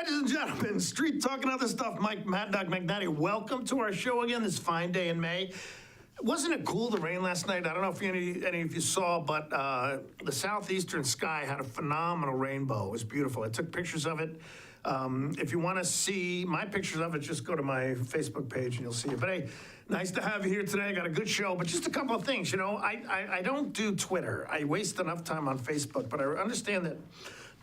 Ladies and gentlemen, Street Talk and Other Stuff, Maddog Magnotti. Welcome to our show again this fine day in May. Wasn't it cool, the rain last night? I don't know if any of you saw, but the southeastern sky had a phenomenal rainbow. It was beautiful. I took pictures of it. If you want to see my pictures of it, just go to my Facebook page and you'll see it. But hey, nice to have you here today. I got a good show, but just a couple of things. You know, I don't do Twitter. I waste enough time on Facebook, but I understand that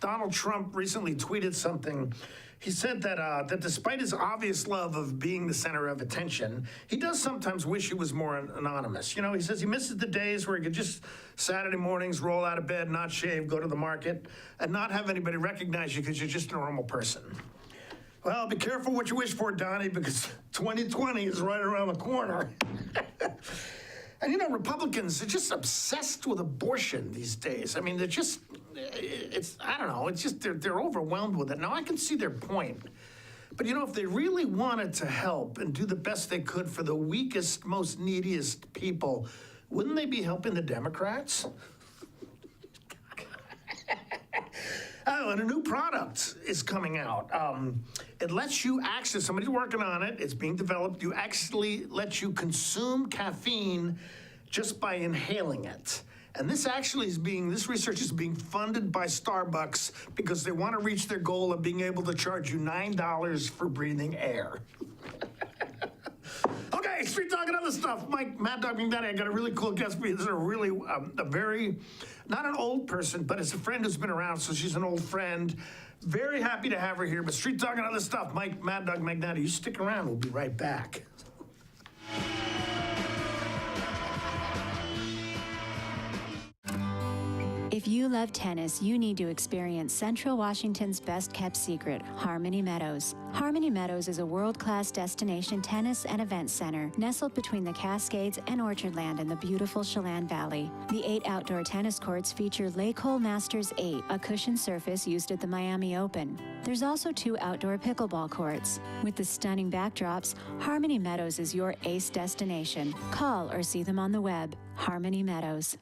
Donald Trump recently tweeted something. He said that despite his obvious love of being the center of attention, he does sometimes wish he was more anonymous. You know, he says he misses the days where he could just Saturday mornings roll out of bed, not shave, go to the market, and not have anybody recognize you because you're just a normal person. Well, be careful what you wish for, Donnie, because 2020 is right around the corner. And, you know, Republicans are just obsessed with abortion these days. I mean, they're just, I don't know, it's just, they're overwhelmed with it. Now, I can see their point. But, you know, if they really wanted to help and do the best they could for the weakest, most neediest people, wouldn't they be helping the Democrats? Oh, and a new product is coming out. It lets you actually, somebody's working on it, it's being developed, you actually lets you consume caffeine just by inhaling it. And this actually is this research is being funded by Starbucks because they want to reach their goal of being able to charge you $9 for breathing air. Okay, Street Talk and Other Stuff. Maddog Magnotti, I got a really cool guest for you. This is a really, a very, not an old person, but it's a friend who's been around, so she's an old friend. Very happy to have her here, but Street Talk and Other Stuff. Maddog Magnotti, you stick around, we'll be right back. If you love tennis, you need to experience Central Washington's best-kept secret, Harmony Meadows. Harmony Meadows is a world-class destination tennis and event center nestled between the Cascades and Orchardland in the beautiful Chelan Valley. The 8 outdoor tennis courts feature Lake Hole Masters 8, a cushioned surface used at the Miami Open. There's also 2 outdoor pickleball courts. With the stunning backdrops, Harmony Meadows is your ace destination. Call or see them on the web. Harmony Meadows.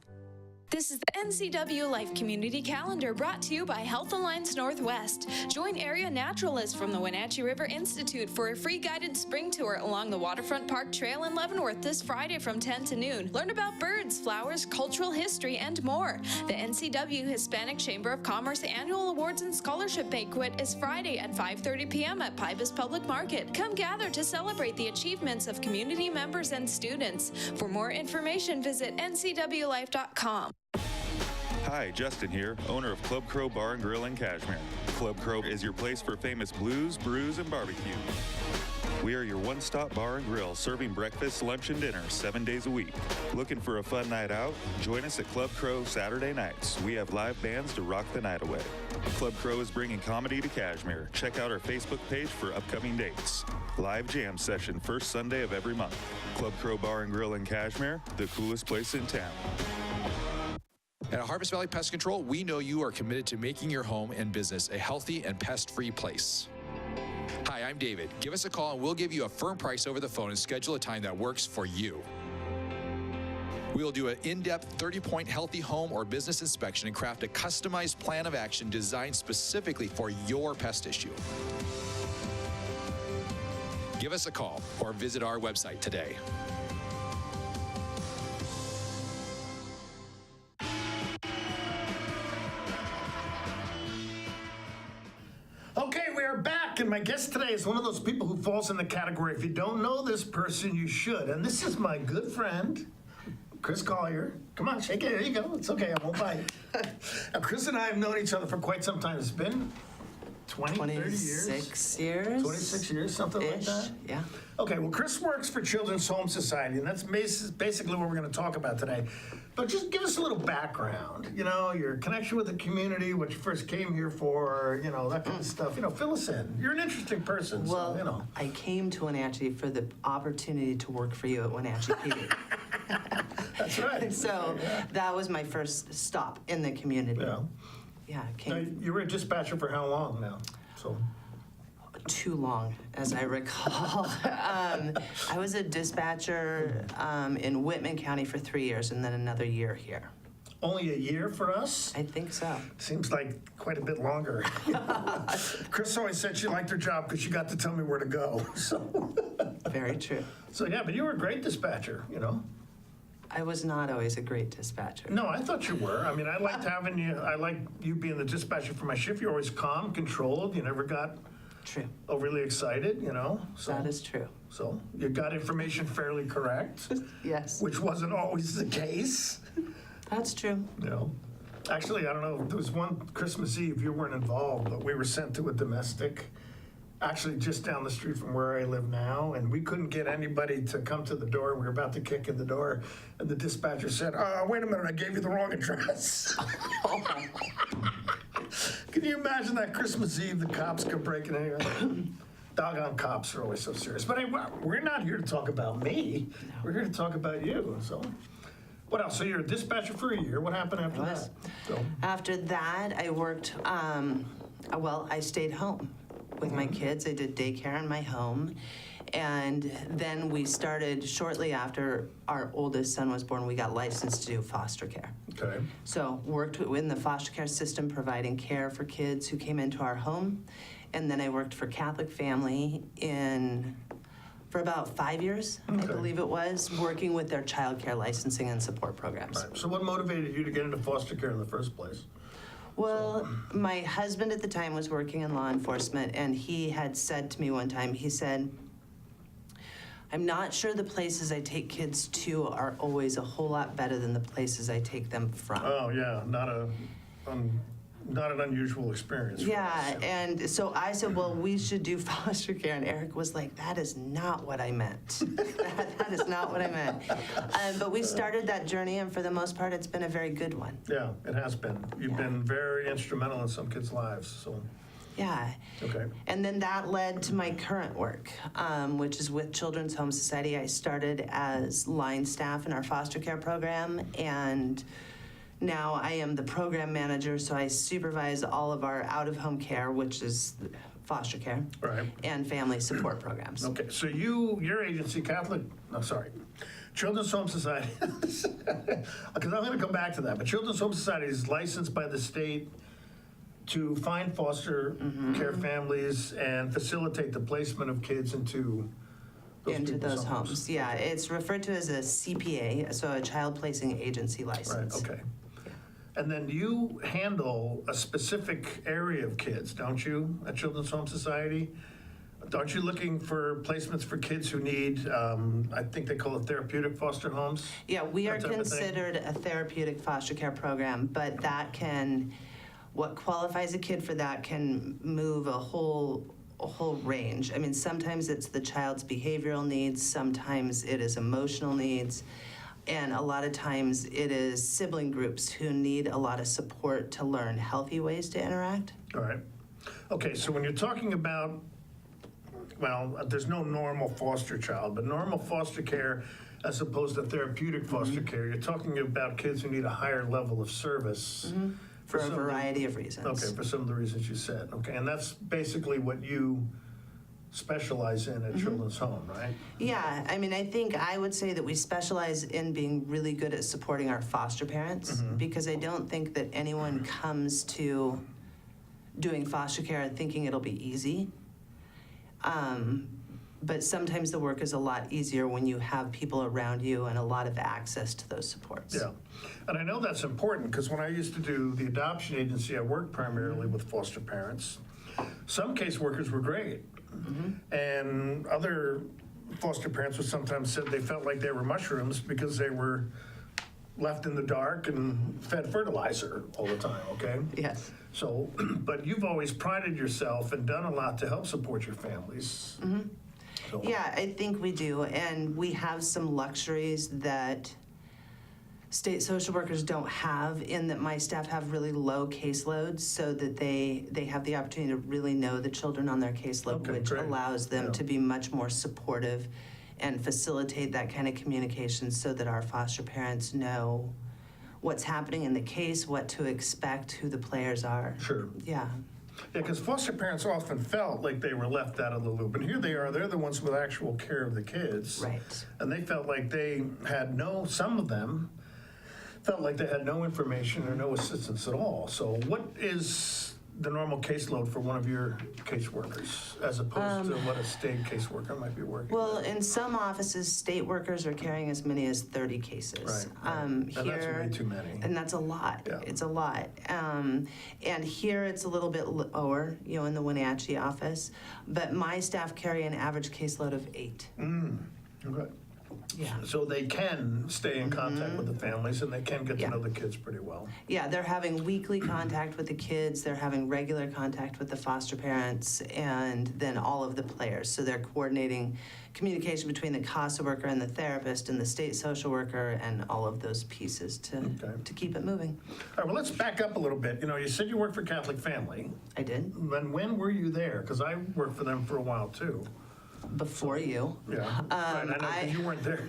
This is the NCW Life Community Calendar brought to you by Health Alliance Northwest. Join area naturalists from the Wenatchee River Institute for a free guided spring tour along the Waterfront Park Trail in Leavenworth this Friday from 10 to noon. Learn about birds, flowers, cultural history, and more. The NCW Hispanic Chamber of Commerce Annual Awards and Scholarship Banquet is Friday at 5:30 p.m. at Pybus Public Market. Come gather to celebrate the achievements of community members and students. For more information, visit ncwlife.com. Hi, Justin here, owner of Club Crow Bar and Grill in Cashmere. Club Crow is your place for famous blues, brews, and barbecue. We are your one-stop bar and grill, serving breakfast, lunch, and dinner 7 days a week. Looking for a fun night out? Join us at Club Crow Saturday nights. We have live bands to rock the night away. Club Crow is bringing comedy to Cashmere. Check out our Facebook page for upcoming dates. Live jam session first Sunday of every month. Club Crow Bar and Grill in Cashmere, the coolest place in town. At Harvest Valley Pest Control, we know you are committed to making your home and business a healthy and pest-free place. Hi, I'm David. Give us a call and we'll give you a firm price over the phone and schedule a time that works for you. We will do an in-depth 30-point healthy home or business inspection and craft a customized plan of action designed specifically for your pest issue. Give us a call or visit our website today. Okay, we are back, and my guest today is one of those people who falls in the category, if you don't know this person, you should. And this is my good friend, Kris Collier. Come on, shake it. There you go. It's okay. I won't bite. Now, Kris and I have known each other for quite some time. It's been 20, 30 years? 26 years. 26 years, something like that? Yeah. Okay, well, Kris works for Children's Home Society, and that's basically what we're going to talk about today. But just give us a little background, you know, your connection with the community, what you first came here for, you know, that kind of stuff. You know, fill us in. You're an interesting person, Well, so, you know. I came to Wenatchee for the opportunity to work for you at Wenatchee PD. That's right. So that was my first stop in the community. Yeah. Yeah, Now, came you were a dispatcher for how long now? So, too long, as I recall. I was a dispatcher in Whitman County for 3 years and then another year here. only a year for us? I think so. Seems like quite a bit longer. Kris always said she liked her job because she got to tell me where to go. Very true. So yeah, but you were a great dispatcher, you know? I was not always a great dispatcher. No, I thought you were. I mean, I liked having you, I liked you being the dispatcher for my shift. You're always calm, controlled. You never got True. overly excited, you know? So, That is true. so you got information fairly correct, Yes, which wasn't always the case, that's true. you know? Actually, I don't know, there was one Christmas Eve, you weren't involved, but we were sent to a domestic, actually just down the street from where I live now, and we couldn't get anybody to come to the door. We were about to kick in the door, and the dispatcher said, wait a minute, I gave you the wrong address. Can you imagine that Christmas Eve, the cops come breaking in? Doggone cops are always so serious. But hey, we're not here to talk about me. We're here to talk about you. So, what else? So you're a dispatcher for a year. What happened after I was. that? So, After that, I worked, I stayed home with my kids. I did daycare in my home. And then we started, shortly after our oldest son was born, we got licensed to do foster care. okay. So worked in the foster care system, providing care for kids who came into our home. And then I worked for Catholic Family for about 5 years, I Okay. believe it was, working with their child care licensing and support programs. All right. So what motivated you to get into foster care in the first place? Well, my husband at the time was working in law enforcement, and he had said to me one time, he said, I'm not sure the places I take kids to are always a whole lot better than the places I take them from. Oh, yeah, not an unusual experience. For Yeah, us. and so I said, well, we should do foster care, and Eric was like, that is not what I meant. That is not what I meant. But we started that journey, and for the most part, it's been a very good one. Yeah, it has been. You've Yeah. been very instrumental in some kids' lives, so, Yeah. okay. And then that led to my current work, which is with Children's Home Society. I started as line staff in our foster care program, and now I am the program manager, so I supervise all of our out-of-home care, which is foster care, Right. and family support programs. Okay, so your agency, Children's Home Society, because I'm going to come back to that, but Children's Home Society is licensed by the state to find foster care families and facilitate the placement of kids into Into people's those homes. Yeah, it's referred to as a CPA, so a Child Placing Agency Right, license. okay. And then you handle a specific area of kids, don't you, at Children's Home Society? Aren't you looking for placements for kids who need, I think they call it therapeutic foster homes? Yeah, we are That type of thing? considered a therapeutic foster care program, but that can, what qualifies a kid for that can move a whole range. I mean, sometimes it's the child's behavioral needs, sometimes it is emotional needs, and a lot of times it is sibling groups who need a lot of support to learn healthy ways to interact. All right. Okay, so when you're talking about, well, there's no normal foster child, but normal foster care as opposed to therapeutic foster care, you're talking about kids who need a higher level of service. For a some of the- variety of reasons. Okay, for some of the reasons you said. Okay, and that's basically what you specialize in at Children's Home, right? Yeah, I mean, I would say that we specialize in being really good at supporting our foster parents, because I don't think that anyone comes to doing foster care thinking it'll be easy. But sometimes the work is a lot easier when you have people around you and a lot of access to those supports. Yeah, and I know that's important because when I used to do the adoption agency, I worked primarily with foster parents. Some caseworkers were great, and other foster parents would sometimes said they felt like they were mushrooms because they were left in the dark and fed fertilizer all the time, okay? Yes. So, but you've always prided yourself and done a lot to help support your families. So- Yeah, I think we do, and we have some luxuries that state social workers don't have, in that my staff have really low caseloads, so that they have the opportunity to really know the children on their caseload, Okay, which great. allows them Yeah. to be much more supportive and facilitate that kind of communication so that our foster parents know what's happening in the case, what to expect, who the players are. Sure. Yeah. Yeah, because foster parents often felt like they were left out of the loop. And here they are, they're the ones with actual care of the kids. Right. And they felt like they had some of them felt like they had no information or no assistance at all. So what is the normal caseload for one of your caseworkers as opposed to what a state caseworker might be working? Well, in some offices, state workers are carrying as many as 30 cases. Right. And that's way too many. And that's a lot. Yeah. It's a lot. And here it's a little bit lower, in the Wenatchee office. But my staff carry an average caseload of 8. Okay. Yeah. So they can stay in contact with the families and they can get to know the kids pretty well. Yeah, they're having weekly contact with the kids, they're having regular contact with the foster parents, and then all of the players. So they're coordinating communication between the CASA worker and the therapist and the state social worker and all of those pieces to keep it moving. All right, well, let's back up a little bit. You said you worked for Catholic Family. I did. Then when were you there? Because I worked for them for a while too. Before you. Yeah, right, I know, 'cause you weren't there.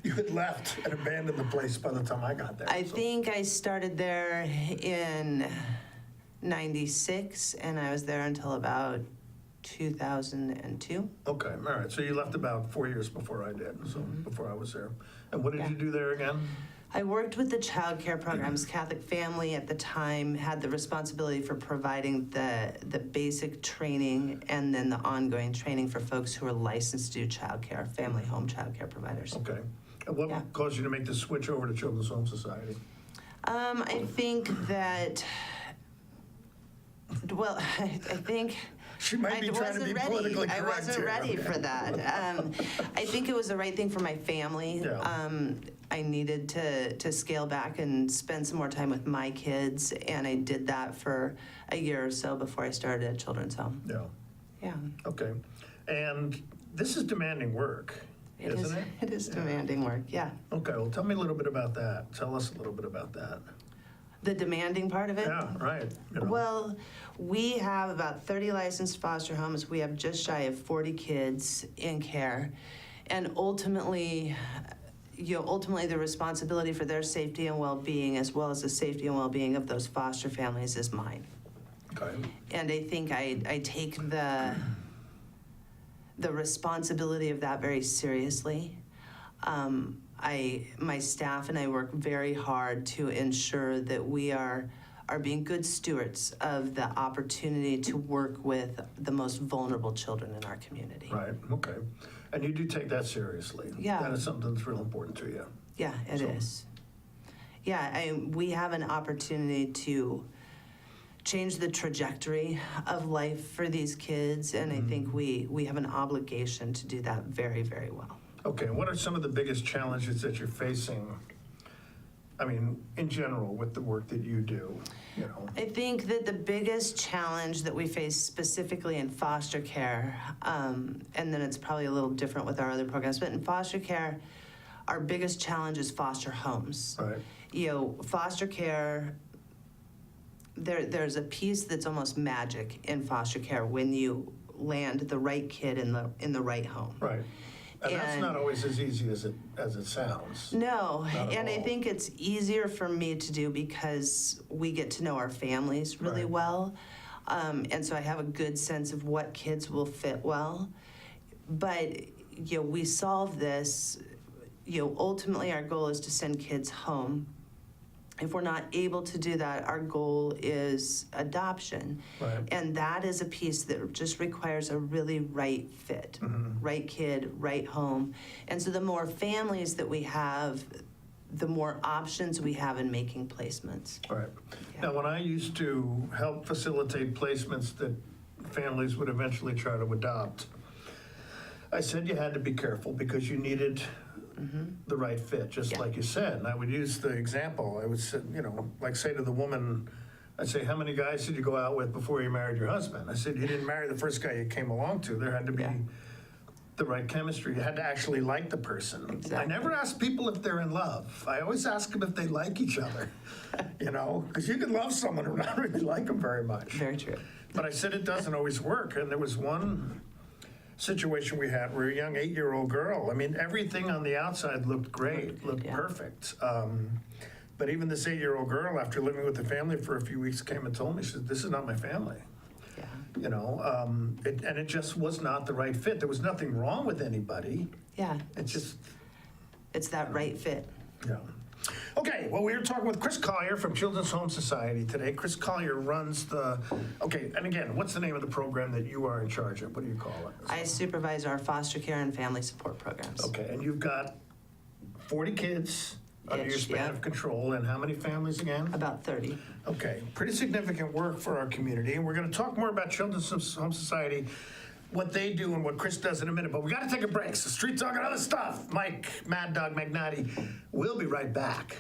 You had left and abandoned the place by the time I got there. I think I started there in 96, and I was there until about 2002. Okay, all right, so you left about 4 years before I did, so before I was there. And what did you do there again? I worked with the child care programs. Catholic Family at the time had the responsibility for providing the basic training and then the ongoing training for folks who are licensed to do child care, family home child care providers. Okay. And what caused you to make the switch over to Children's Home Society? I think that, well, I think... She might be trying to be politically correct. I wasn't ready for that. I think it was the right thing for my family. Yeah. I needed to scale back and spend some more time with my kids, and I did that for a year or so before I started at Children's Home. Yeah. Yeah. Okay. And this is demanding work, isn't it? It is demanding work, yeah. Okay, well, tell me a little bit about that. Tell us a little bit about that. The demanding part of it? Yeah, right. Well, we have about 30 licensed foster homes. We have just shy of 40 kids in care. And ultimately, the responsibility for their safety and well-being, as well as the safety and well-being of those foster families, is mine. Okay. And I think I take the responsibility of that very seriously. My staff and I work very hard to ensure that we are being good stewards of the opportunity to work with the most vulnerable children in our community. Right, okay. And you do take that seriously? Yeah. That is something that's real important to you? Yeah, it is. Yeah, we have an opportunity to change the trajectory of life for these kids, and I think we have an obligation to do that very, very well. Okay, what are some of the biggest challenges that you're facing, in general, with the work that you do? I think that the biggest challenge that we face specifically in foster care, and then it's probably a little different with our other programs, but in foster care, our biggest challenge is foster homes. Right. Foster care, there's a piece that's almost magic in foster care when you land the right kid in the right home. Right. And that's not always as easy as it sounds. No, and I think it's easier for me to do because we get to know our families really well. And so I have a good sense of what kids will fit well. But, we solve this, ultimately our goal is to send kids home. If we're not able to do that, our goal is adoption. Right. And that is a piece that just requires a really right fit, right kid, right home. And so the more families that we have, the more options we have in making placements. Right. Yeah. Now, when I used to help facilitate placements that families would eventually try to adopt, I said you had to be careful because you needed the right fit, just like you said. And I would use the example. I would say, say to the woman, I'd say, how many guys did you go out with before you married your husband? I said, you didn't marry the first guy you came along to. There had to be the right chemistry. You had to actually like the person. Exactly. I never ask people if they're in love. I always ask them if they like each other, because you can love someone and not really like them very much. Very true. But I said it doesn't always work. And there was one situation we had where a young 8-year-old girl, everything on the outside looked great, looked perfect. But even this 8-year-old girl, after living with the family for a few weeks, came and told me, she said, this is not my family. Yeah. You know, and it just was not the right fit. There was nothing wrong with anybody. Yeah. It's that right fit. yeah. Okay, well, we were talking with Kris Collier from Children's Home Society today. Kris Collier runs okay, and again, what's the name of the program that you are in charge of? What do you call it? I supervise our foster care and family support programs. Okay, and you've got 40 kids under your span yeah. of control, and how many families again? About 30. Okay, pretty significant work for our community, and we're going to talk more about Children's Home Society, what they do and what Kris does in a minute, but we got to take a break. So Street Talk and other stuff. Mike, Maddog Magnotti, we'll be right back.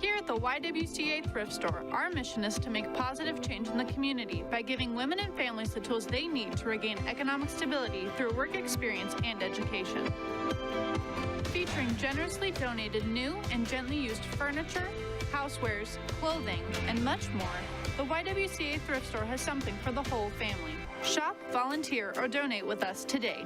Here at the YWCA Thrift Store, our mission is to make positive change in the community by giving women and families the tools they need to regain economic stability through work experience and education. Featuring generously donated new and gently used furniture, housewares, clothing, and much more, the YWCA Thrift Store has something for the whole family. Shop, volunteer, or donate with us today.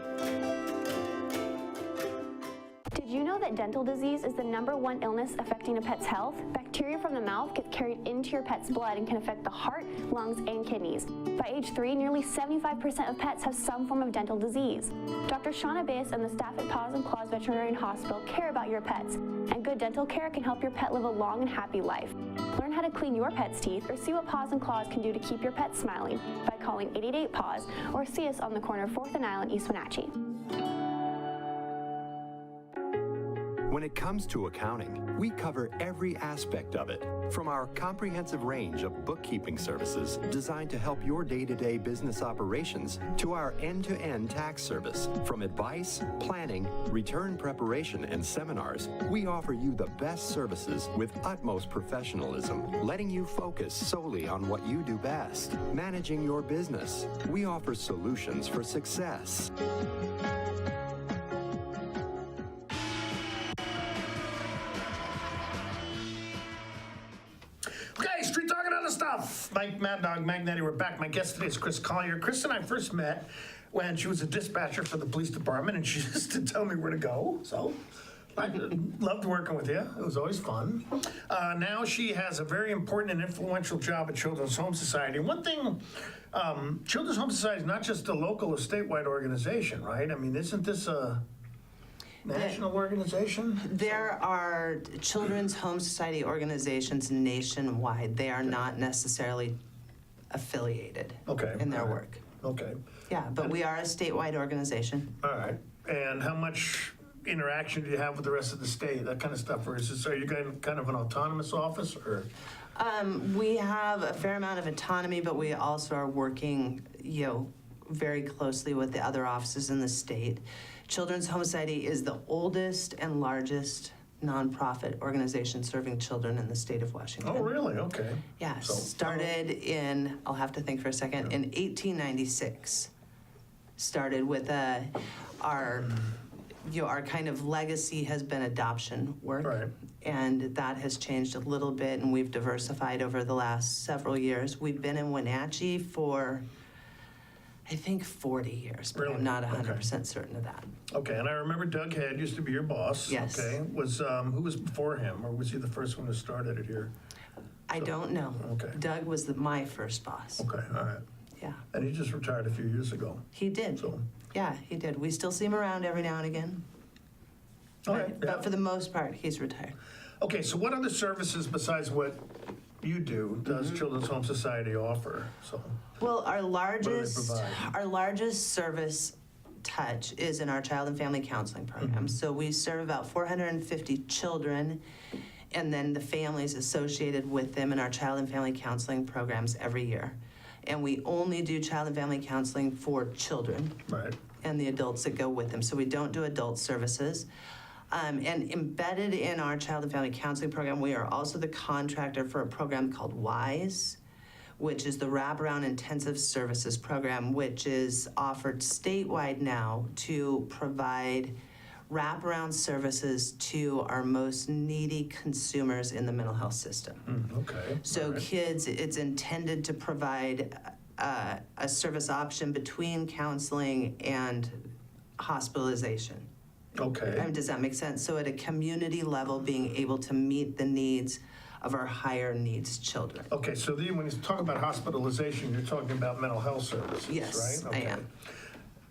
Did you know that dental disease is the #1 illness affecting a pet's health? Bacteria from the mouth gets carried into your pet's blood and can affect the heart, lungs, and kidneys. By age 3, nearly 75% of pets have some form of dental disease. Dr. Shauna Bass and the staff at Paws and Claws Veterinary Hospital care about your pets, and good dental care can help your pet live a long and happy life. Learn how to clean your pet's teeth or see what Paws and Claws can do to keep your pet smiling by calling 888-PAWS or see us on the corner of 4th and Island, East Wenatchee. When it comes to accounting, we cover every aspect of it, from our comprehensive range of bookkeeping services designed to help your day-to-day business operations to our end-to-end tax service. From advice, planning, return preparation, and seminars, we offer you the best services with utmost professionalism, letting you focus solely on what you do best, managing your business. We offer solutions for success. Okay, Street Talk and other stuff. Mike, Maddog Magnotti, we're back. My guest today is Kris Collier. Kris and I first met when she was a dispatcher for the police department, and she used to tell me where to go. So I loved working with you. It was always fun. Now she has a very important and influential job at Children's Home Society. One thing, Children's Home Society is not just a local or statewide organization, right? I mean, isn't this a national organization? There are Children's Home Society organizations nationwide. They are not necessarily affiliated in their work. Okay. Yeah, but we are a statewide organization. All right. And how much interaction do you have with the rest of the state, that kind of stuff? Or is this, are you guys kind of an autonomous office, or? We have a fair amount of autonomy, but we also are working, very closely with the other offices in the state. Children's Home Society is the oldest and largest nonprofit organization serving children in the state of Washington. Oh, really? Okay. Yeah, So, started in, I'll have to think for a second, in 1896. Started with our kind of legacy has been adoption work. Right. And that has changed a little bit, and we've diversified over the last several years. We've been in Wenatchee for, I think, 40 years, but Really? I'm not 100% certain of that. Okay, and I remember Doug Head used to be your boss. Yes. Okay, who was before him, or was he the first one who started it here? I don't know. Okay. Doug was my first boss. Okay, all right. Yeah, And he just retired a few years ago. he did. So, Yeah, he did. We still see him around every now and again. okay. But for the most part, he's retired. Okay, so what other services besides what you do does Children's Home Society offer? So, Well, our do they provide? largest service touch is in our child and family counseling program. So we serve about 450 children and then the families associated with them in our child and family counseling programs every year. And we only do child and family counseling for children. Right. And the adults that go with them. So we don't do adult services. And embedded in our child and family counseling program, we are also the contractor for a program called WISE, which is the Wraparound Intensive Services Program, which is offered statewide now to provide wraparound services to our most needy consumers in the mental health system. Okay. So kids, it's intended to provide a service option between counseling and hospitalization. Okay. I mean, does that make sense? So at a community level, being able to meet the needs of our higher needs children. Okay, so when you talk about hospitalization, you're talking about mental health services, Yes, right? I am.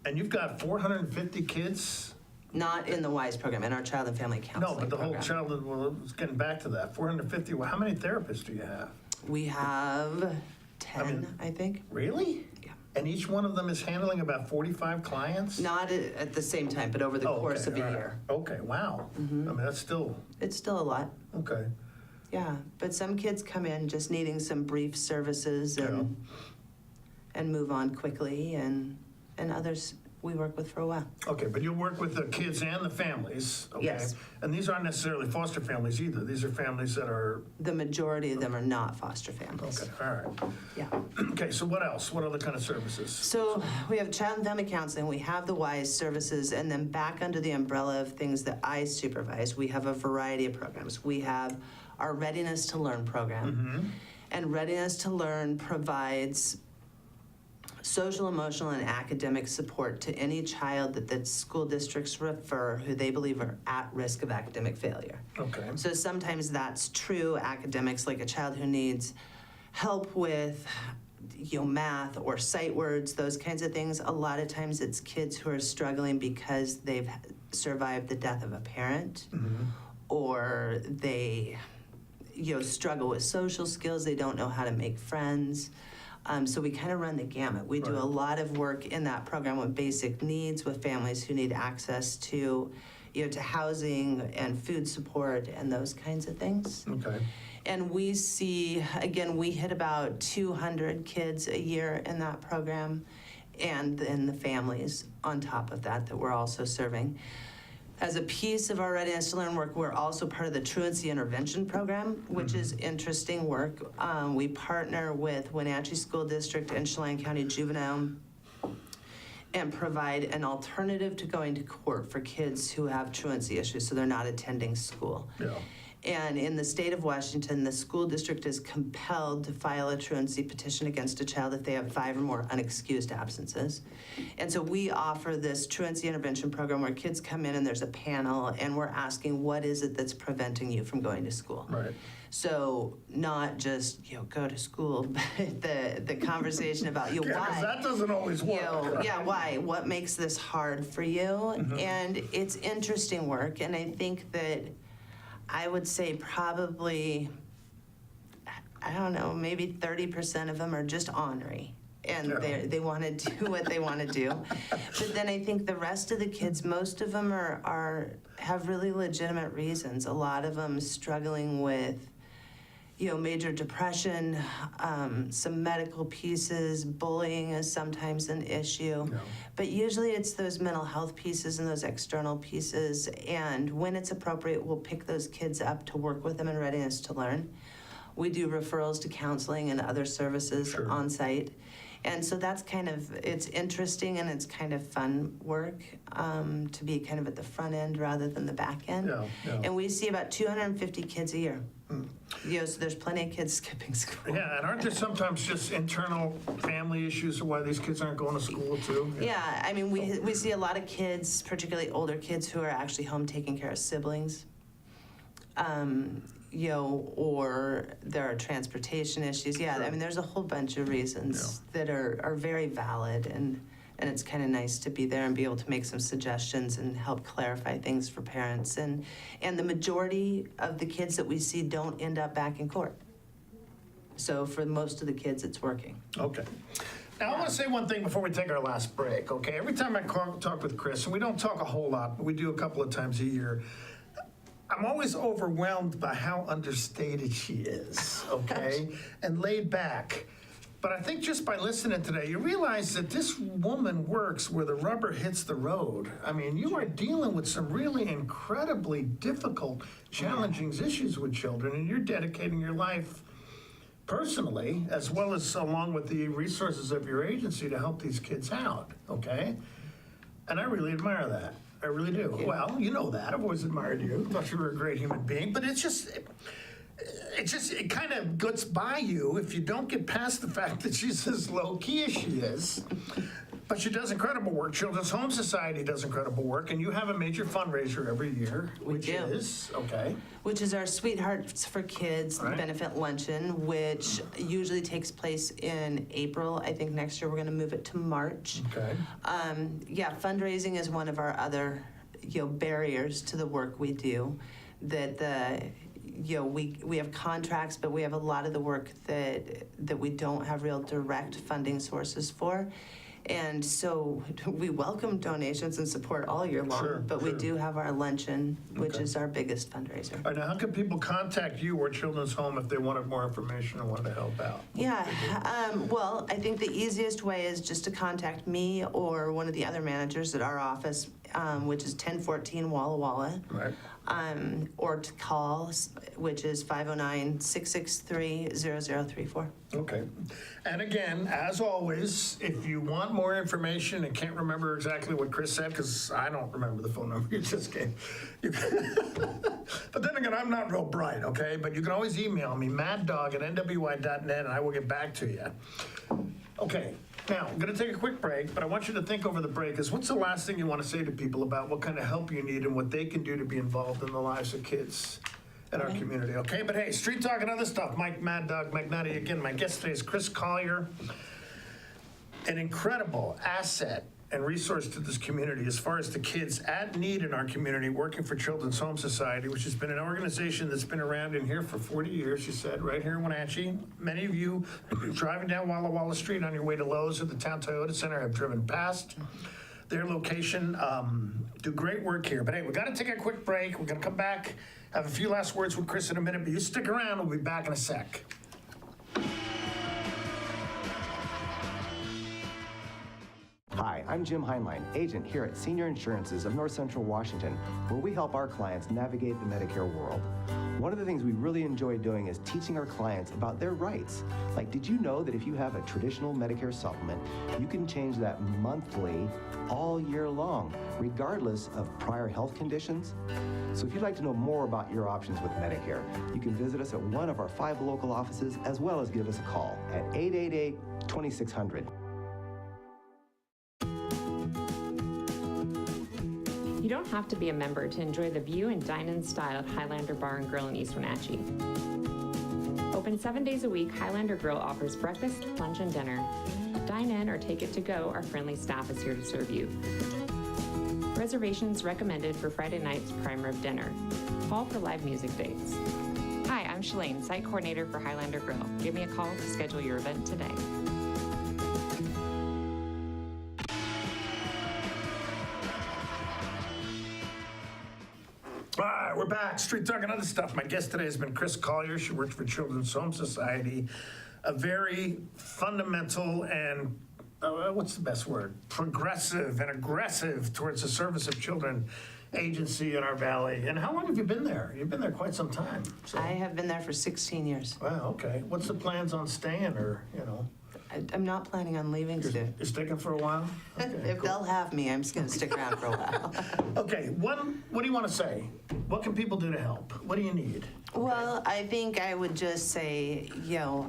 And you've got 450 kids? Not in the WISE program, in our child and family counseling No, but the whole program. child, well, it's getting back to that. 450, well, how many therapists do you have? We have 10, I think. Really? Yeah. And each one of them is handling about 45 clients? Not at the same time, but over the course of a year. Okay, wow. I mean, that's still, It's still a lot. okay. Yeah, but some kids come in just needing some brief services and move on quickly, and others we work with for a while. Okay, but you work with the kids and the families, okay? Yes. And these aren't necessarily foster families either. These are families that are, The majority of them are not foster families. okay, all right. Yeah. Okay, so what else? What other kind of services? So we have child and family counseling, we have the WISE services, and then back under the umbrella of things that I supervise, we have a variety of programs. We have our Readiness to Learn program. And Readiness to Learn provides social, emotional, and academic support to any child that the school districts refer who they believe are at risk of academic failure. Okay. So sometimes that's true academics, like a child who needs help with math or sight words, those kinds of things. A lot of times it's kids who are struggling because they've survived the death of a parent, or they struggle with social skills, they don't know how to make friends. So we kind of run the gamut. We do a lot of work in that program with basic needs, with families who need access to, to housing and food support and those kinds of things. Okay. And we see, again, we hit about 200 kids a year in that program, and then the families on top of that we're also serving. As a piece of our Readiness to Learn work, we're also part of the Truancy Intervention Program, which is interesting work. We partner with Wenatchee School District and Chelan County Juvenile and provide an alternative to going to court for kids who have truancy issues, so they're not attending school. Yeah. And in the state of Washington, the school district is compelled to file a truancy petition against a child if they have 5 or more unexcused absences. And so we offer this truancy intervention program where kids come in and there's a panel, and we're asking, what is it that's preventing you from going to school? Right. So not just, go to school, but the conversation about, why? Yeah, 'cause that doesn't always work. Why? What makes this hard for you? And it's interesting work, and I think that I would say probably, I don't know, maybe 30% of them are just ornery, and they want to do what they want to do. But then I think the rest of the kids, most of them have really legitimate reasons. A lot of them struggling with, major depression, some medical pieces, bullying is sometimes an issue. Yeah. But usually it's those mental health pieces and those external pieces, and when it's appropriate, we'll pick those kids up to work with them in Readiness to Learn. We do referrals to counseling and other services on site. And so that's it's interesting and it's kind of fun work to be kind of at the front end rather than the back end. Yeah. And we see about 250 kids a year. So there's plenty of kids skipping school. Yeah, and aren't there sometimes just internal family issues of why these kids aren't going to school too? Yeah, I mean, we see a lot of kids, particularly older kids, who are actually home taking care of siblings. Or there are transportation issues. Yeah, I mean, there's a whole bunch of reasons that are very valid, and it's kind of nice to be there and be able to make some suggestions and help clarify things for parents. And the majority of the kids that we see don't end up back in court. So for most of the kids, it's working. Okay. Now, I want to say one thing before we take our last break, okay? Every time I talk with Kris, and we don't talk a whole lot, but we do a couple of times a year, I'm always overwhelmed by how understated she is, okay? And laid back. But I think just by listening today, you realize that this woman works where the rubber hits the road. I mean, you are dealing with some really incredibly difficult, challenging issues with children, and you're dedicating your life personally, as well as along with the resources of your agency to help these kids out, okay? And I really admire that. I really do. Well, you know that. I've always admired you. Thought you were a great human being, but it kind of gets by you if you don't get past the fact that she's as low-key as she is. But she does incredible work. Children's Home Society does incredible work, and you have a major fundraiser every year, which is our Sweethearts for Kids benefit luncheon, which usually takes place in April. I think next year we're going to move it to March. Okay. Fundraising is one of our other, barriers to the work we do. We have contracts, but we have a lot of the work that we don't have real direct funding sources for. And so we welcome donations and support all year long, but we do have our luncheon, which is our biggest fundraiser. All right, now how can people contact you or Children's Home if they wanted more information or wanted to help out? Well, I think the easiest way is just to contact me or one of the other managers at our office, which is 1014 Walla Walla. Right. Or to call, which is 509-663-0034. Okay. And again, as always, if you want more information and can't remember exactly what Kris said, because I don't remember the phone number you just gave. But then again, I'm not real bright, okay? But you can always email me, maddog@nwi.net, and I will get back to you. Okay. Now, I'm going to take a quick break, but I want you to think over the break is what's the last thing you want to say to people about what kind of help you need and what they can do to be involved in the lives of kids in our community, okay? But hey, Street Talk and other stuff. Maddog Magnotti again. My guest today is Kris Collier, an incredible asset and resource to this community as far as the kids at need in our community, working for Children's Home Society, which has been an organization that's been around in here for 40 years, you said, right here in Wenatchee. Many of you driving down Walla Walla Street on your way to Lowe's or the Town Toyota Center have driven past their location, do great work here. But hey, we got to take a quick break. We're going to come back, have a few last words with Kris in a minute, but you stick around. We'll be back in a sec. Hi, I'm Jim Heinlein, agent here at Senior Insurances of North Central Washington, where we help our clients navigate the Medicare world. One of the things we really enjoy doing is teaching our clients about their rights. Like, did you know that if you have a traditional Medicare supplement, you can change that monthly all year long, regardless of prior health conditions? So if you'd like to know more about your options with Medicare, you can visit us at one of our 5 local offices, as well as give us a call at 888-2600. You don't have to be a member to enjoy the view and dine-in style at Highlander Bar and Grill in East Wenatchee. Open 7 days a week, Highlander Grill offers breakfast, lunch, and dinner. Dine in or take it to go, our friendly staff is here to serve you. Reservations recommended for Friday night's prime rib dinner. Call for live music dates. Hi, I'm Shalane, site coordinator for Highlander Grill. Give me a call to schedule your event today. All right, we're back. Street Talk and other stuff. My guest today has been Kris Collier. She works for Children's Home Society, a very fundamental and, what's the best word? Progressive and aggressive towards the service of children agency in our valley. And how long have you been there? You've been there quite some time. So. I have been there for 16 years. Wow, okay. What's the plans on staying or, I'm not planning on leaving soon. You're sticking for a while? Okay, if they'll have me, I'm just going to stick around for a while. Okay, what do you want to say? What can people do to help? What do you need? Okay. Well, I think I would just say,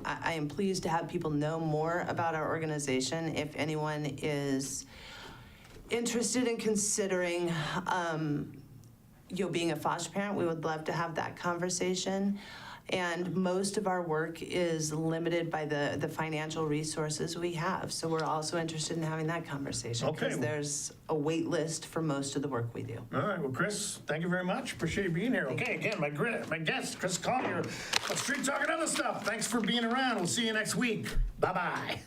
I am pleased to have people know more about our organization. If anyone is interested in considering, being a foster parent, we would love to have that conversation. And most of our work is limited by the financial resources we have. So we're also interested in having that conversation because there's a wait list for most of the work we do. All right. Well, Kris, thank you very much. Appreciate you being here. Okay, again, my guest, Kris Collier, of Street Talk and other stuff. Thanks for being around. We'll see you next week. Bye-bye.